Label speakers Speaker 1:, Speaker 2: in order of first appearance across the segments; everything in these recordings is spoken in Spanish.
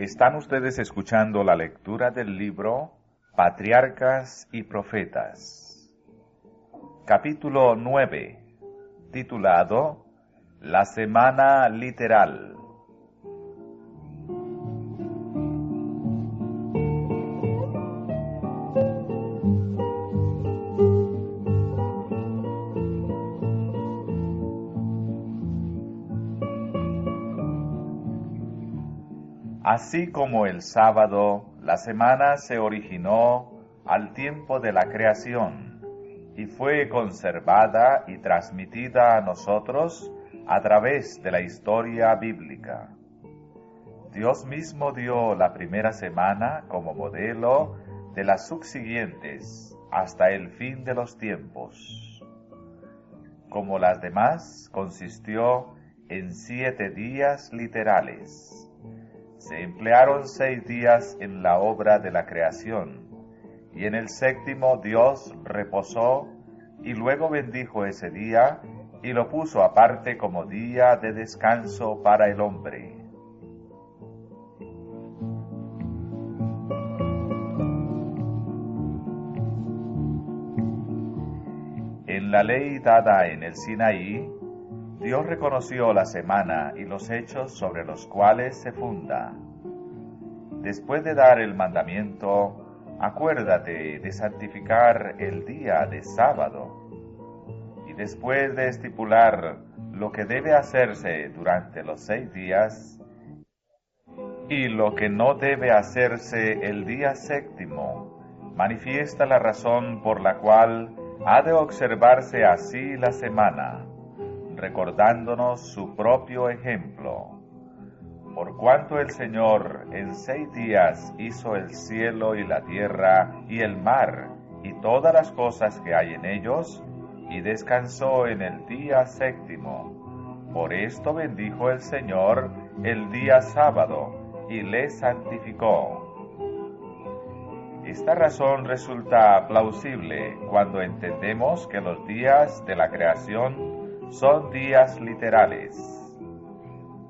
Speaker 1: Están ustedes escuchando la lectura del libro Patriarcas y Profetas, capítulo 9, titulado La Semana Literal. Así como el sábado, la semana se originó al tiempo de la creación y fue conservada y transmitida a nosotros a través de la historia bíblica. Dios mismo dio la primera semana como modelo de las subsiguientes hasta el fin de los tiempos. Como las demás, consistió en 7 días literales. Se emplearon 6 días en la obra de la creación, y en el séptimo Dios reposó, y luego bendijo ese día, y lo puso aparte como día de descanso para el hombre. En la ley dada en el Sinaí, Dios reconoció la semana y los hechos sobre los cuales se funda. Después de dar el mandamiento, acuérdate de santificar el día de sábado. Y después de estipular lo que debe hacerse durante los 6 días y lo que no debe hacerse el día séptimo, manifiesta la razón por la cual ha de observarse así la semana, recordándonos su propio ejemplo. Por cuanto el Señor en 6 días hizo el cielo y la tierra y el mar y todas las cosas que hay en ellos, y descansó en el día séptimo. Por esto bendijo el Señor el día sábado y le santificó. Esta razón resulta plausible cuando entendemos que los días de la creación son días literales.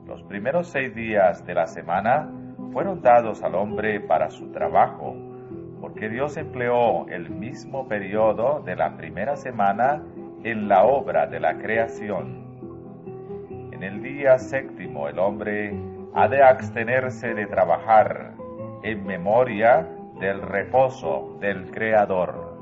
Speaker 1: Los primeros 6 días de la semana fueron dados al hombre para su trabajo, porque Dios empleó el mismo periodo de la primera semana en la obra de la creación. En el día séptimo el hombre ha de abstenerse de trabajar en memoria del reposo del Creador.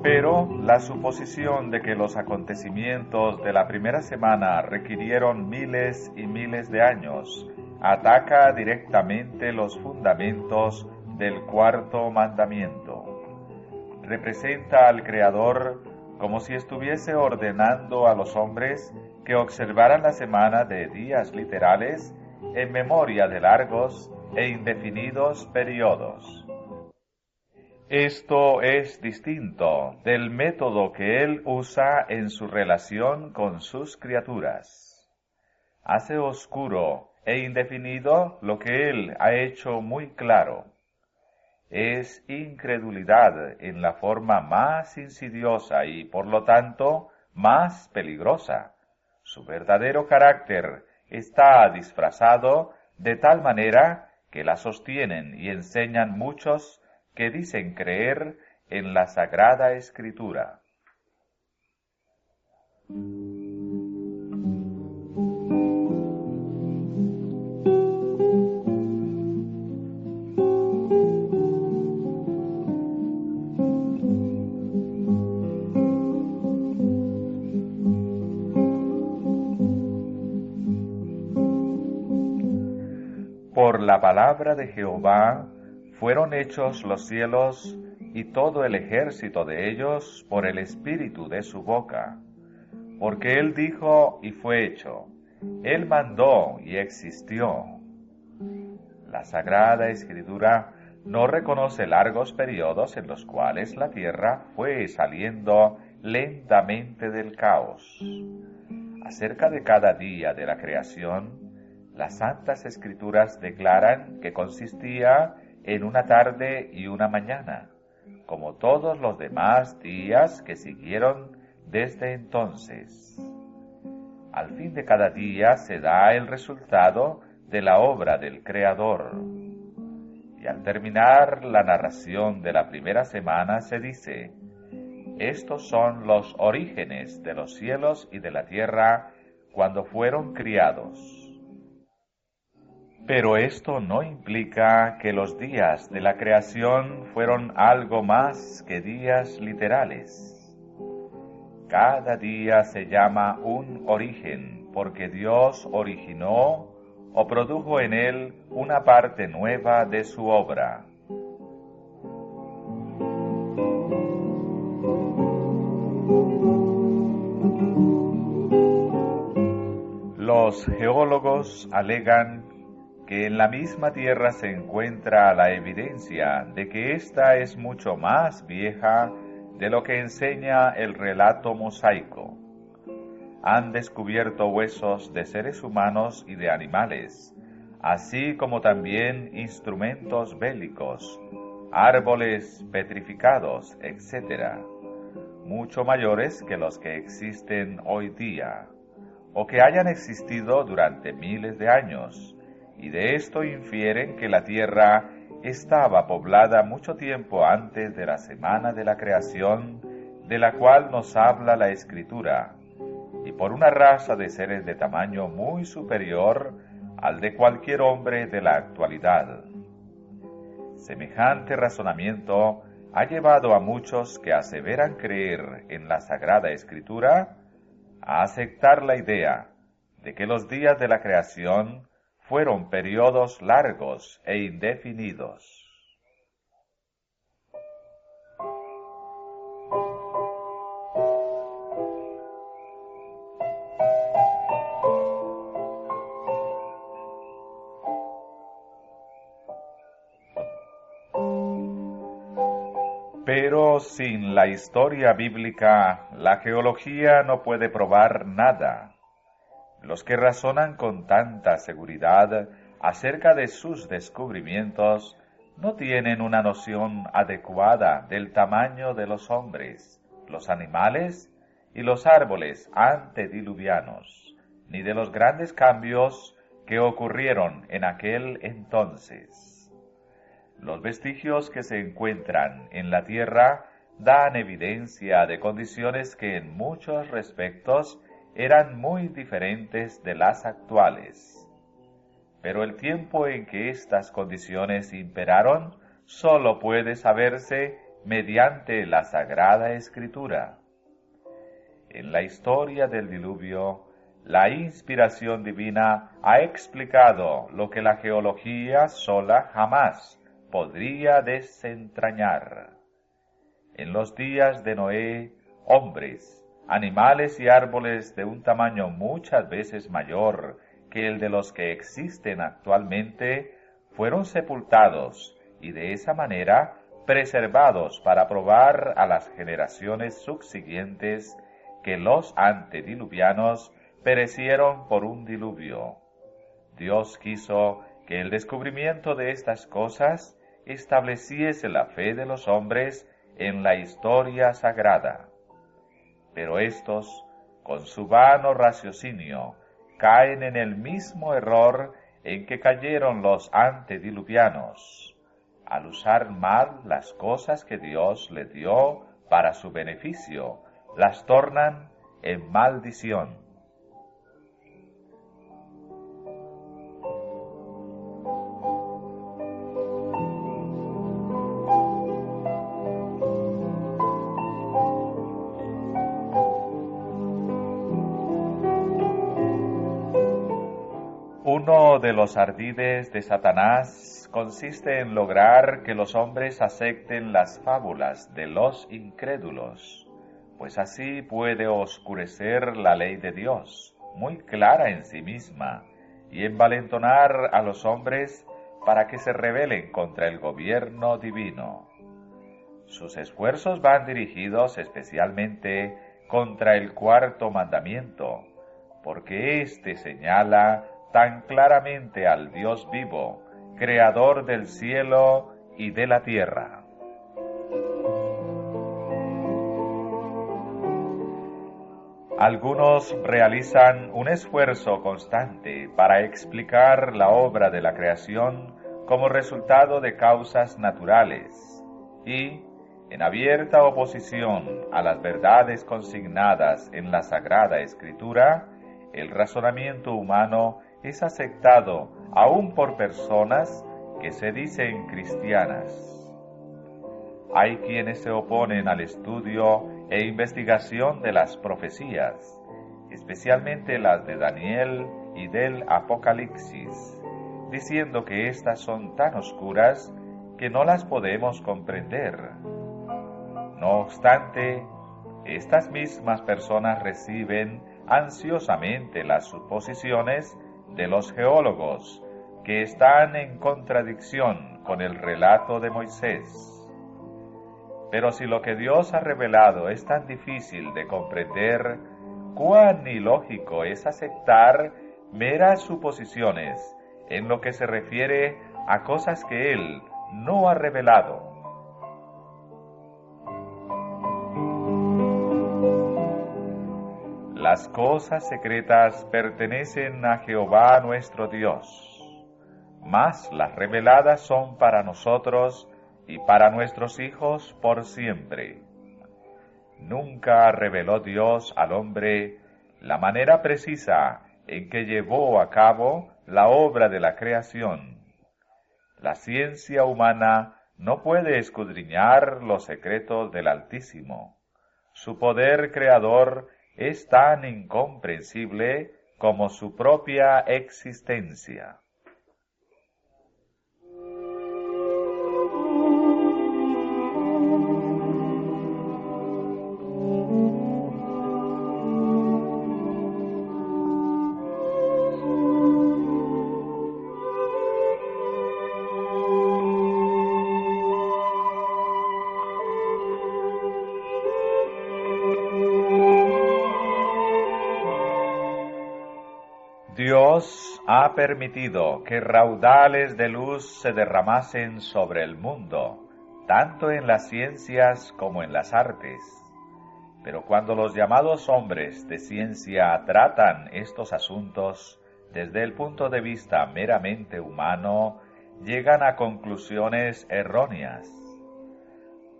Speaker 1: Pero la suposición de que los acontecimientos de la primera semana requirieron miles y miles de años ataca directamente los fundamentos del cuarto mandamiento. Representa al Creador como si estuviese ordenando a los hombres que observaran la semana de días literales en memoria de largos e indefinidos periodos. Esto es distinto del método que Él usa en su relación con sus criaturas. Hace oscuro e indefinido lo que Él ha hecho muy claro. Es incredulidad en la forma más insidiosa y, por lo tanto, más peligrosa. Su verdadero carácter está disfrazado de tal manera que la sostienen y enseñan muchos que dicen creer en la Sagrada Escritura. Por la palabra de Jehová fueron hechos los cielos y todo el ejército de ellos por el espíritu de su boca. Porque Él dijo y fue hecho, Él mandó y existió. La Sagrada Escritura no reconoce largos periodos en los cuales la tierra fue saliendo lentamente del caos. Acerca de cada día de la creación, las Santas Escrituras declaran que consistía en una tarde y una mañana, como todos los demás días que siguieron desde entonces. Al fin de cada día se da el resultado de la obra del Creador. Y al terminar la narración de la primera semana se dice: estos son los orígenes de los cielos y de la tierra cuando fueron criados. Pero esto no implica que los días de la creación fueron algo más que días literales. Cada día se llama un origen porque Dios originó o produjo en él una parte nueva de su obra. Los geólogos alegan que en la misma Tierra se encuentra la evidencia de que ésta es mucho más vieja de lo que enseña el relato mosaico. Han descubierto huesos de seres humanos y de animales, así como también instrumentos bélicos, árboles petrificados, etc., mucho mayores que los que existen hoy día, o que hayan existido durante miles de años, y de esto infieren que la tierra estaba poblada mucho tiempo antes de la semana de la creación, de la cual nos habla la Escritura, y por una raza de seres de tamaño muy superior al de cualquier hombre de la actualidad. Semejante razonamiento ha llevado a muchos que aseveran creer en la Sagrada Escritura a aceptar la idea de que los días de la creación fueron periodos largos e indefinidos. Pero sin la historia bíblica, la geología no puede probar nada. Los que razonan con tanta seguridad acerca de sus descubrimientos no tienen una noción adecuada del tamaño de los hombres, los animales y los árboles antediluvianos, ni de los grandes cambios que ocurrieron en aquel entonces. Los vestigios que se encuentran en la tierra dan evidencia de condiciones que en muchos respectos eran muy diferentes de las actuales. Pero el tiempo en que estas condiciones imperaron sólo puede saberse mediante la Sagrada Escritura. En la historia del diluvio, la inspiración divina ha explicado lo que la geología sola jamás podría desentrañar. En los días de Noé, hombres, animales y árboles de un tamaño muchas veces mayor que el de los que existen actualmente fueron sepultados y de esa manera preservados para probar a las generaciones subsiguientes que los antediluvianos perecieron por un diluvio. Dios quiso que el descubrimiento de estas cosas estableciese la fe de los hombres en la historia sagrada. Pero estos, con su vano raciocinio, caen en el mismo error en que cayeron los antediluvianos, al usar mal las cosas que Dios les dio para su beneficio, las tornan en maldición. Uno de los ardides de Satanás consiste en lograr que los hombres acepten las fábulas de los incrédulos, pues así puede oscurecer la ley de Dios, muy clara en sí misma, y envalentonar a los hombres para que se rebelen contra el gobierno divino. Sus esfuerzos van dirigidos especialmente contra el cuarto mandamiento, porque éste señala tan claramente al Dios vivo, creador del cielo y de la tierra. Algunos realizan un esfuerzo constante para explicar la obra de la creación como resultado de causas naturales y, en abierta oposición a las verdades consignadas en la Sagrada Escritura, el razonamiento humano es aceptado aún por personas que se dicen cristianas. Hay quienes se oponen al estudio e investigación de las profecías, especialmente las de Daniel y del Apocalipsis, diciendo que éstas son tan oscuras que no las podemos comprender. No obstante, estas mismas personas reciben ansiosamente las suposiciones de los geólogos que están en contradicción con el relato de Moisés. Pero si lo que Dios ha revelado es tan difícil de comprender, cuán ilógico es aceptar meras suposiciones en lo que se refiere a cosas que Él no ha revelado. Las cosas secretas pertenecen a Jehová nuestro Dios, mas las reveladas son para nosotros y para nuestros hijos por siempre. Nunca reveló Dios al hombre la manera precisa en que llevó a cabo la obra de la creación. La ciencia humana no puede escudriñar los secretos del Altísimo. Su poder creador es tan incomprensible como su propia existencia. Dios ha permitido que raudales de luz se derramasen sobre el mundo, tanto en las ciencias como en las artes. Pero cuando los llamados hombres de ciencia tratan estos asuntos desde el punto de vista meramente humano, llegan a conclusiones erróneas.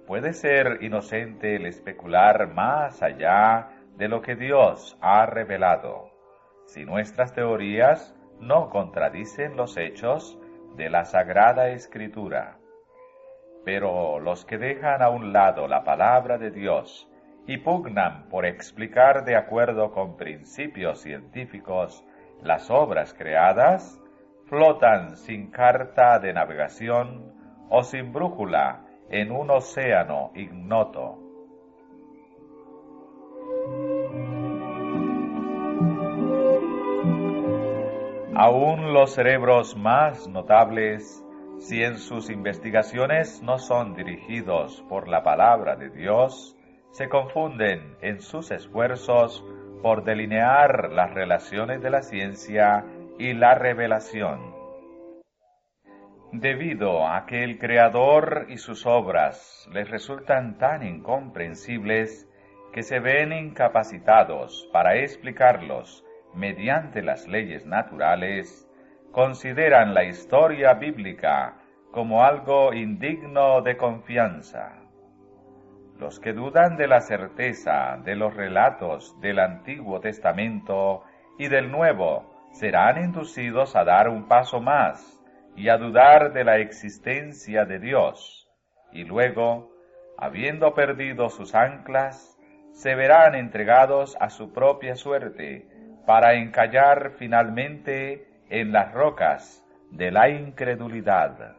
Speaker 1: Puede ser inocente el especular más allá de lo que Dios ha revelado, si nuestras teorías no contradicen los hechos de la Sagrada Escritura. Pero los que dejan a un lado la palabra de Dios y pugnan por explicar de acuerdo con principios científicos las obras creadas, flotan sin carta de navegación o sin brújula en un océano ignoto. Aún los cerebros más notables, si en sus investigaciones no son dirigidos por la palabra de Dios, se confunden en sus esfuerzos por delinear las relaciones de la ciencia y la revelación. Debido a que el Creador y sus obras les resultan tan incomprensibles que se ven incapacitados para explicarlos mediante las leyes naturales, consideran la historia bíblica como algo indigno de confianza. Los que dudan de la certeza de los relatos del Antiguo Testamento y del Nuevo serán inducidos a dar un paso más y a dudar de la existencia de Dios, y luego, habiendo perdido sus anclas, se verán entregados a su propia suerte, para encallar finalmente en las rocas de la incredulidad.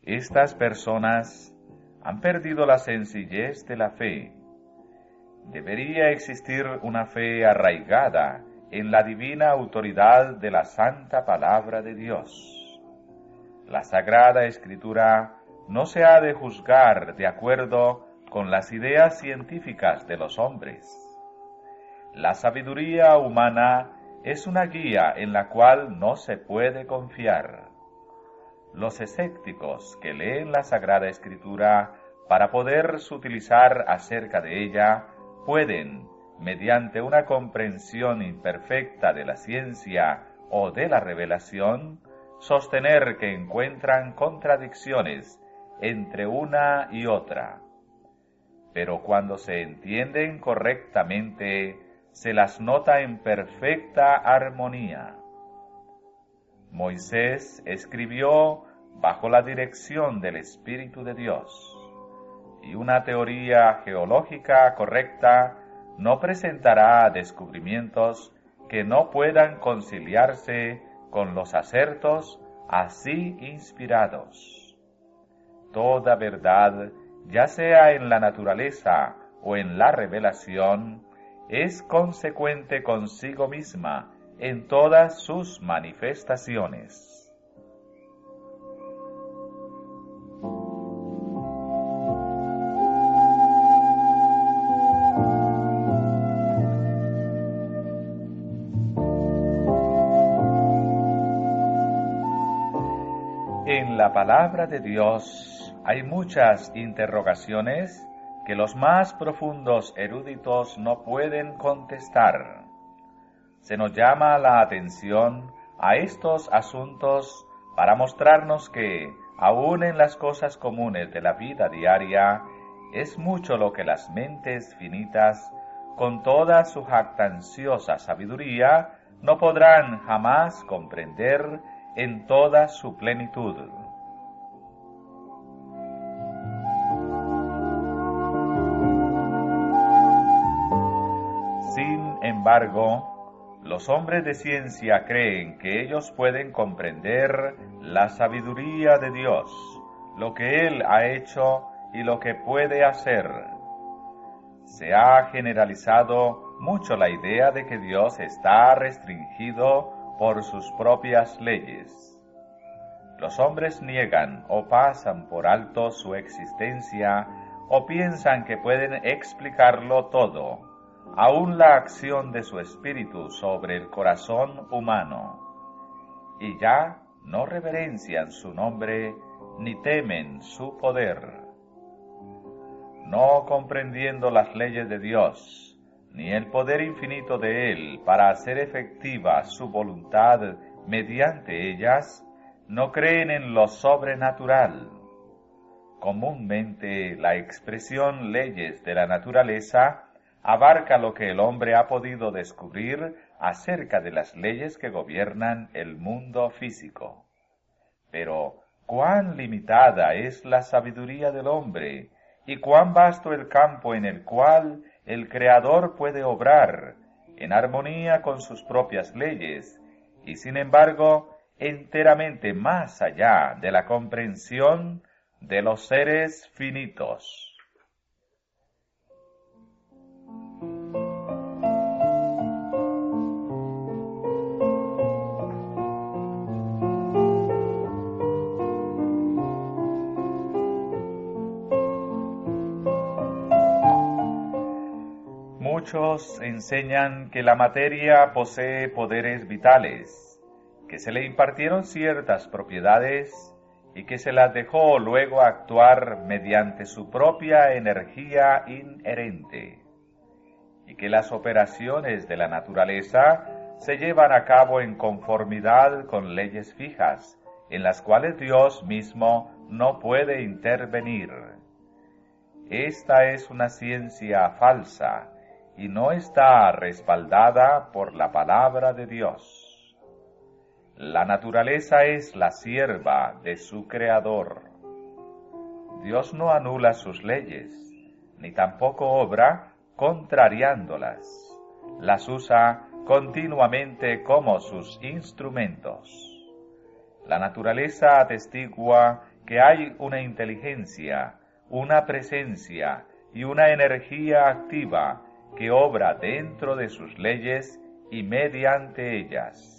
Speaker 1: Estas personas han perdido la sencillez de la fe. Debería existir una fe arraigada en la divina autoridad de la santa palabra de Dios. La Sagrada Escritura no se ha de juzgar de acuerdo con las ideas científicas de los hombres. La sabiduría humana es una guía en la cual no se puede confiar. Los escépticos que leen la Sagrada Escritura para poder sutilizar acerca de ella pueden, mediante una comprensión imperfecta de la ciencia o de la revelación, sostener que encuentran contradicciones entre una y otra. Pero cuando se entienden correctamente, se las nota en perfecta armonía. Moisés escribió bajo la dirección del Espíritu de Dios, y una teoría geológica correcta no presentará descubrimientos que no puedan conciliarse con los acertos así inspirados. Toda verdad, ya sea en la naturaleza o en la revelación, es consecuente consigo misma en todas sus manifestaciones. En la palabra de Dios hay muchas interrogaciones que los más profundos eruditos no pueden contestar. Se nos llama la atención a estos asuntos para mostrarnos que, aun en las cosas comunes de la vida diaria, es mucho lo que las mentes finitas, con toda su jactanciosa sabiduría, no podrán jamás comprender en toda su plenitud. Sin embargo, los hombres de ciencia creen que ellos pueden comprender la sabiduría de Dios, lo que Él ha hecho y lo que puede hacer. Se ha generalizado mucho la idea de que Dios está restringido por sus propias leyes. Los hombres niegan o pasan por alto su existencia o piensan que pueden explicarlo todo, aún la acción de su espíritu sobre el corazón humano, y ya no reverencian su nombre ni temen su poder. No comprendiendo las leyes de Dios, ni el poder infinito de Él para hacer efectiva su voluntad mediante ellas, no creen en lo sobrenatural. Comúnmente la expresión leyes de la naturaleza abarca lo que el hombre ha podido descubrir acerca de las leyes que gobiernan el mundo físico. Pero cuán limitada es la sabiduría del hombre y cuán vasto el campo en el cual el Creador puede obrar en armonía con sus propias leyes y sin embargo enteramente más allá de la comprensión de los seres finitos. Muchos enseñan que la materia posee poderes vitales, que se le impartieron ciertas propiedades y que se las dejó luego actuar mediante su propia energía inherente, y que las operaciones de la naturaleza se llevan a cabo en conformidad con leyes fijas, en las cuales Dios mismo no puede intervenir. Esta es una ciencia falsa, y no está respaldada por la palabra de Dios. La naturaleza es la sierva de su Creador. Dios no anula sus leyes, ni tampoco obra contrariándolas. Las usa continuamente como sus instrumentos. La naturaleza atestigua que hay una inteligencia, una presencia y una energía activa que obra dentro de sus leyes y mediante ellas.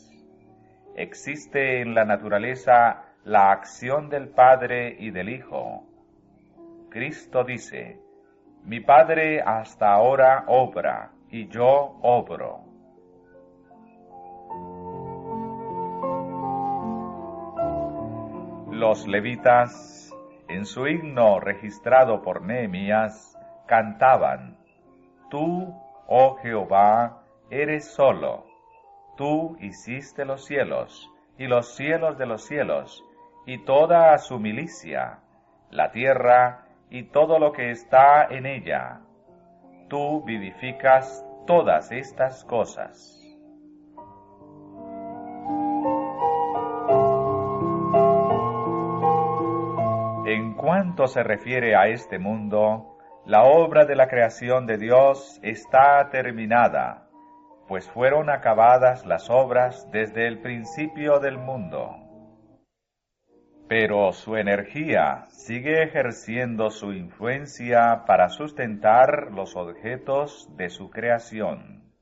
Speaker 1: Existe en la naturaleza la acción del Padre y del Hijo. Cristo dice: mi Padre hasta ahora obra y yo obro. Los levitas, en su himno registrado por Nehemías, cantaban: Tú, oh Jehová, eres solo. Tú hiciste los cielos, y los cielos de los cielos, y toda su milicia, la tierra y todo lo que está en ella. Tú vivificas todas estas cosas. En cuanto se refiere a este mundo, la obra de la creación de Dios está terminada, pues fueron acabadas las obras desde el principio del mundo. Pero su energía sigue ejerciendo su influencia para sustentar los objetos de su creación.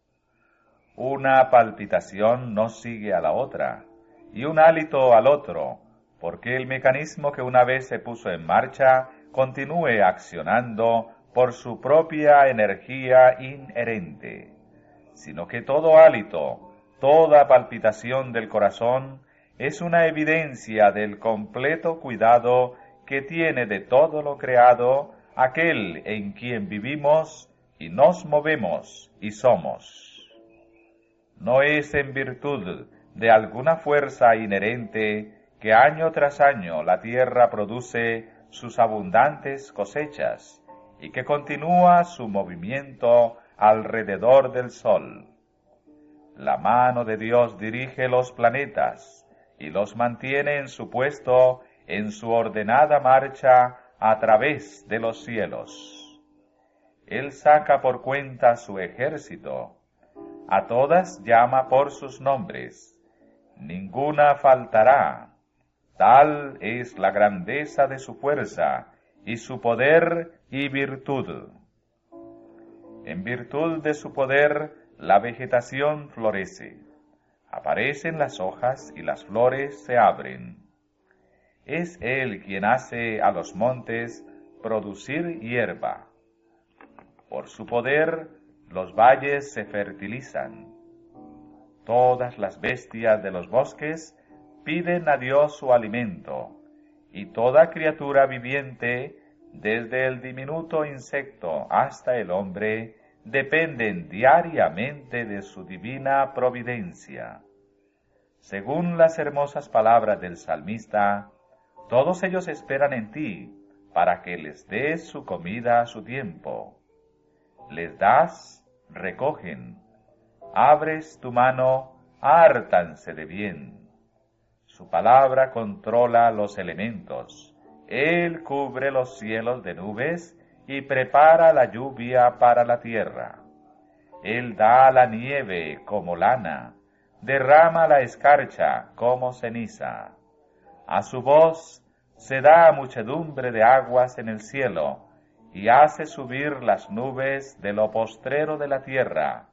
Speaker 1: Una palpitación no sigue a la otra, y un hálito al otro, porque el mecanismo que una vez se puso en marcha continúe accionando por su propia energía inherente, sino que todo hálito, toda palpitación del corazón es una evidencia del completo cuidado que tiene de todo lo creado aquel en quien vivimos y nos movemos y somos. No es en virtud de alguna fuerza inherente que año tras año la tierra produce sus abundantes cosechas y que continúa su movimiento alrededor del sol. La mano de Dios dirige los planetas y los mantiene en su puesto, en su ordenada marcha a través de los cielos. Él saca por cuenta su ejército, a todas llama por sus nombres, ninguna faltará. Tal es la grandeza de su fuerza, y su poder y virtud. En virtud de su poder, la vegetación florece. Aparecen las hojas y las flores se abren. Es Él quien hace a los montes producir hierba. Por su poder, los valles se fertilizan. Todas las bestias de los bosques piden a Dios su alimento, y toda criatura viviente, desde el diminuto insecto hasta el hombre, dependen diariamente de su divina providencia. Según las hermosas palabras del salmista, todos ellos esperan en ti, para que les des su comida a su tiempo. Les das, recogen. Abres tu mano, hártanse de bien. Su palabra controla los elementos. Él cubre los cielos de nubes y prepara la lluvia para la tierra. Él da la nieve como lana, derrama la escarcha como ceniza. A su voz se da muchedumbre de aguas en el cielo, y hace subir las nubes de lo postrero de la tierra.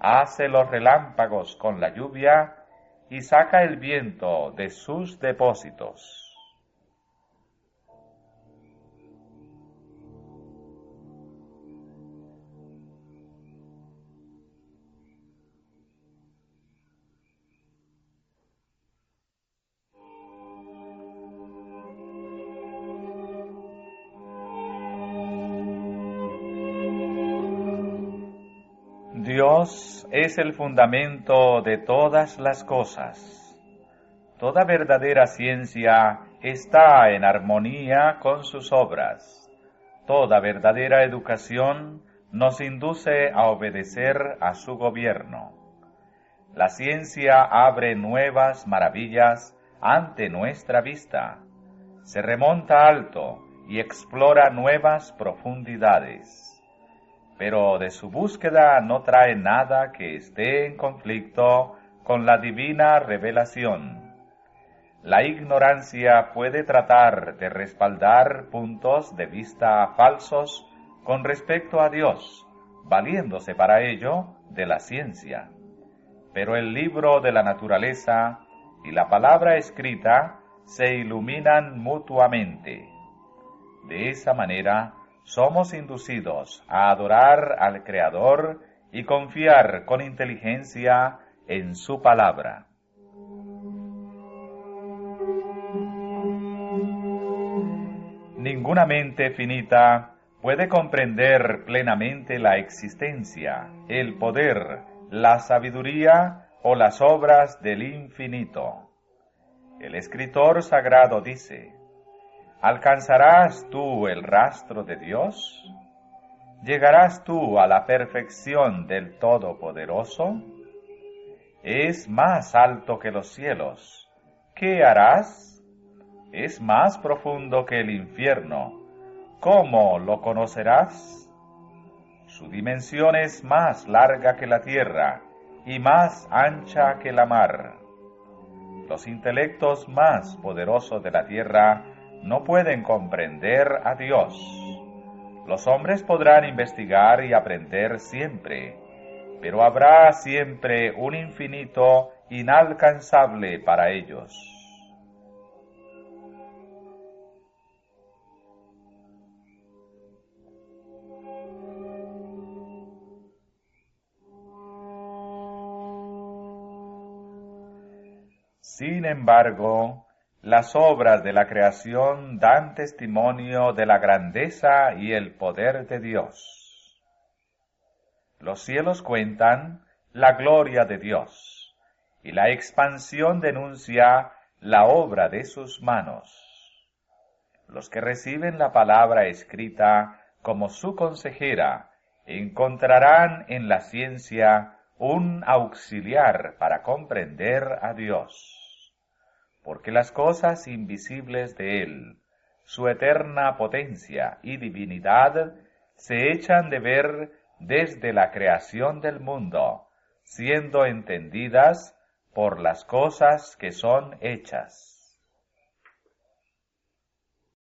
Speaker 1: Hace los relámpagos con la lluvia, y saca el viento de sus depósitos. Dios es el fundamento de todas las cosas. Toda verdadera ciencia está en armonía con sus obras. Toda verdadera educación nos induce a obedecer a su gobierno. La ciencia abre nuevas maravillas ante nuestra vista. Se remonta alto y explora nuevas profundidades. Pero de su búsqueda no trae nada que esté en conflicto con la divina revelación. La ignorancia puede tratar de respaldar puntos de vista falsos con respecto a Dios, valiéndose para ello de la ciencia. Pero el libro de la naturaleza y la palabra escrita se iluminan mutuamente. De esa manera, somos inducidos a adorar al Creador y confiar con inteligencia en su palabra. Ninguna mente finita puede comprender plenamente la existencia, el poder, la sabiduría o las obras del infinito. El escritor sagrado dice: ¿alcanzarás tú el rastro de Dios? ¿Llegarás tú a la perfección del Todopoderoso? Es más alto que los cielos. ¿Qué harás? Es más profundo que el infierno. ¿Cómo lo conocerás? Su dimensión es más larga que la tierra y más ancha que la mar. Los intelectos más poderosos de la tierra no pueden comprender a Dios. Los hombres podrán investigar y aprender siempre, pero habrá siempre un infinito inalcanzable para ellos. Sin embargo, las obras de la creación dan testimonio de la grandeza y el poder de Dios. Los cielos cuentan la gloria de Dios, y la expansión denuncia la obra de sus manos. Los que reciben la palabra escrita como su consejera encontrarán en la ciencia un auxiliar para comprender a Dios. Porque las cosas invisibles de Él, su eterna potencia y divinidad, se echan de ver desde la creación del mundo, siendo entendidas por las cosas que son hechas.